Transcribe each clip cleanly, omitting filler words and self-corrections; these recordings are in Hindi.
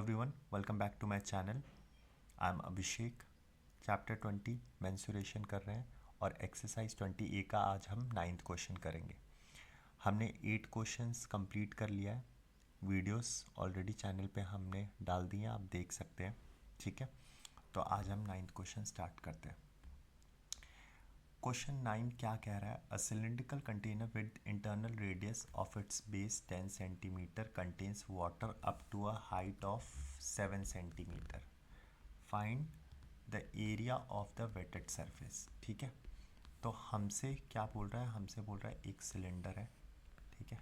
everyone, welcome back to my channel. I'm Abhishek. Chapter 20 mensuration कर रहे हैं और एक्सरसाइज 20A का आज हम 9th क्वेश्चन करेंगे. हमने 8 क्वेश्चंस कंप्लीट कर लिया है. वीडियोस ऑलरेडी चैनल पे हमने डाल दिए हैं, आप देख सकते हैं. ठीक है, तो आज हम 9th क्वेश्चन स्टार्ट करते हैं. क्वेश्चन 9 क्या कह रहा है? A cylindrical container with internal radius of its base 10 centimetre contains water up to a height of 7 centimetre. Find the area of the wetted surface. ठीक है, तो हमसे क्या बोल रहा है? हमसे बोल रहा है एक सिलेंडर है. ठीक है,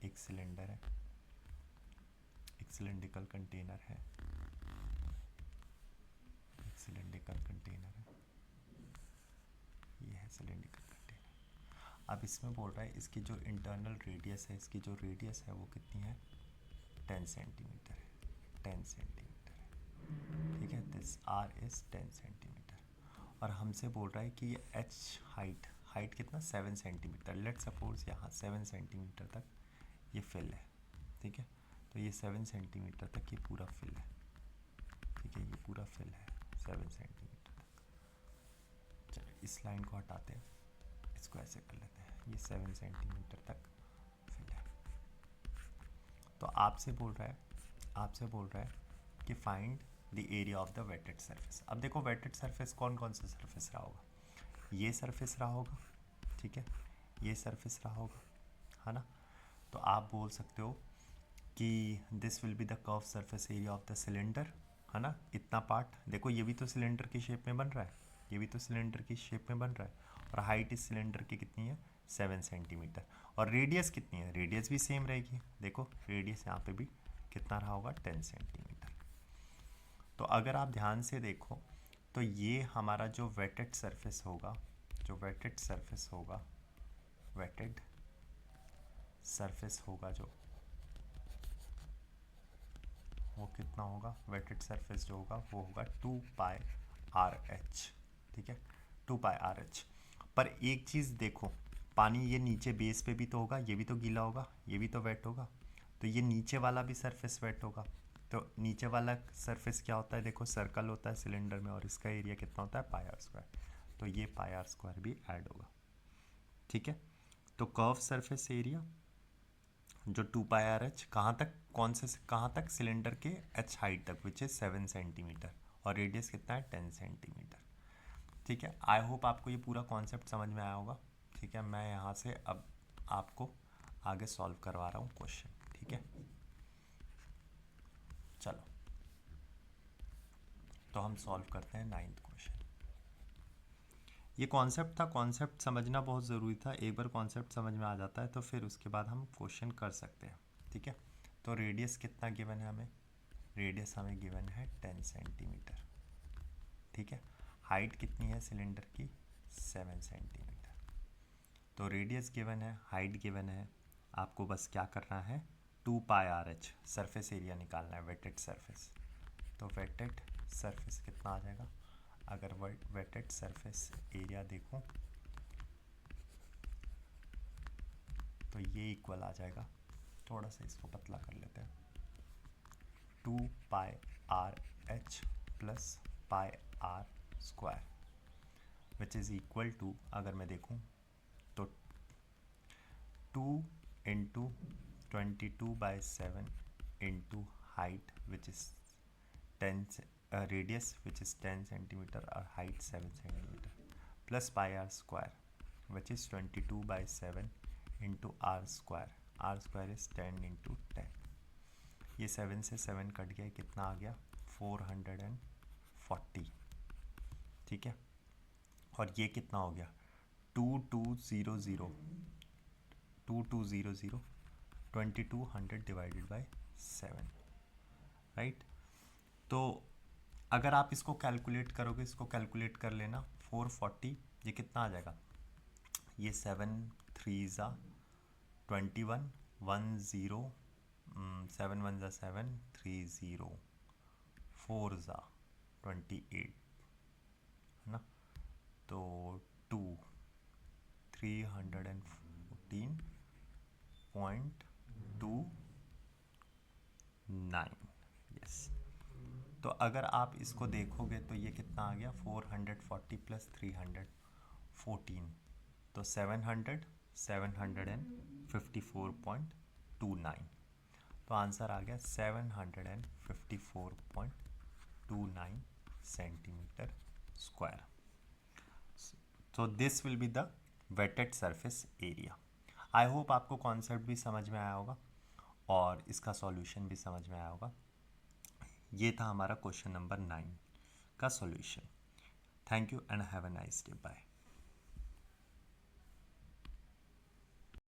एक सिलेंडर है, एक सिलिंड्रिकल कंटेनर है, एक सिलिंड्रिकल कंटेनर है, ये है सिलिंड्रिकल कंटेनर. अब इसमें बोल रहा है इसकी जो इंटरनल रेडियस है, इसकी जो रेडियस है वो कितनी है? 10 सेंटीमीटर है. 10 सेंटीमीटर है. ठीक है, दिस आर इज 10 सेंटीमीटर. और हमसे बोल रहा है कि ये एच हाइट कितना? 7 सेंटीमीटर. लेट सपोज यहाँ 7 सेंटीमीटर तक ये फिल है. ठीक है, तो ये 7 सेंटीमीटर तक ये पूरा फिल है. ठीक है, ये पूरा फिल है 7 सेंटीमीटर तक. चलो इस लाइन को हटाते हैं, इसको ऐसे कर लेते हैं. ये 7 सेंटीमीटर तक फिल है. तो आपसे बोल रहा है कि find the area of the wetted surface. अब देखो वेटेड सरफेस कौन कौन सा सरफेस रहा होगा? ये सरफेस रहा होगा. ठीक है, ये सरफेस रहा होगा, है ना? तो आप बोल सकते हो कि this will be the curve surface area of the cylinder, है ना? इतना पार्ट देखो, ये भी तो सिलेंडर की शेप में बन रहा है, ये भी तो सिलेंडर की शेप में बन रहा है. और हाइट इस सिलेंडर की कितनी है? 7 सेंटीमीटर. और रेडियस कितनी है? रेडियस भी सेम रहेगी. देखो रेडियस यहाँ पे भी कितना रहा होगा? 10 सेंटीमीटर. तो अगर आप ध्यान से देखो तो ये हमारा जो वेटेड सरफेस होगा, वेटेड सरफेस होगा जो वो कितना होगा? वेटेड सरफेस जो होगा वो होगा 2 पाई आर एच. ठीक है, 2 पाई आर एच. पर एक चीज़ देखो, पानी ये नीचे बेस पे भी तो होगा, ये भी तो गीला होगा, ये भी तो वेट होगा. तो ये नीचे वाला भी सरफेस वेट होगा. तो नीचे वाला सरफेस क्या होता है? देखो सर्कल होता है सिलेंडर में, और इसका एरिया कितना होता है? पाई आर स्क्वायर. तो ये पाई आर स्क्वायर भी ऐड होगा. ठीक है, तो कर्व सरफेस एरिया जो 2 पाई आर एच कहाँ तक, कहाँ तक? सिलेंडर के एच हाइट तक, विच इज़ 7 सेंटीमीटर. और रेडियस कितना है? 10 सेंटीमीटर. ठीक है, आई होप आपको ये पूरा कॉन्सेप्ट समझ में आया होगा. ठीक है, मैं यहाँ से अब आपको आगे सॉल्व करवा रहा हूँ क्वेश्चन. ठीक है, चलो तो हम सॉल्व करते हैं 9th क्वेश्चन. ये कॉन्सेप्ट था, कॉन्सेप्ट समझना बहुत ज़रूरी था. एक बार कॉन्सेप्ट समझ में आ जाता है तो फिर उसके बाद हम क्वेश्चन कर सकते हैं. ठीक है, तो रेडियस कितना गिवन है हमें? रेडियस हमें गिवन है 10 सेंटीमीटर. ठीक है, हाइट कितनी है सिलेंडर की? 7 सेंटीमीटर. तो रेडियस गिवन है, हाइट गिवन है. आपको बस क्या करना है? 2 pi R H surface area निकालना है, वेटेड सरफेस. तो वेटेड सरफेस कितना आ जाएगा? अगर वेटेड सरफेस एरिया देखो तो ये इक्वल आ जाएगा, थोड़ा सा इसको पतला कर लेते हैं, 2 pi R H plus pi R square, which is equal to, अगर मैं देखूं तो 2 into 22/7 into height which is 10 radius which is 10 centimetre और height 7 centimetre plus pi R square which is 22/7 into R square. R square is 10 into 10. ये 7 से 7 कट गया, कितना आ गया? 440. ठीक है, और ये कितना हो गया? 2200 2200 डिवाइडेड बाय 7. राइट, तो अगर आप इसको कैलकुलेट करोगे, इसको कैलकुलेट कर लेना, 440 ये कितना आ जाएगा? ये 7 3 ज़ा 21 10 7 1 ज़ा 7 3 0 4 ज़ा 28, है ना? तो 2 314.29. यस, तो अगर आप इसको देखोगे तो ये कितना आ गया 440 प्लस 314, तो 754.29, तो आंसर आ गया 754.29 centimetre square. So this will be the wetted surface area. I hope आपको कॉन्सेप्ट भी समझ में आया होगा और इसका सॉल्यूशन भी समझ में आया होगा. ये था हमारा क्वेश्चन नंबर 9 का solution. Thank you and have a nice day. Bye.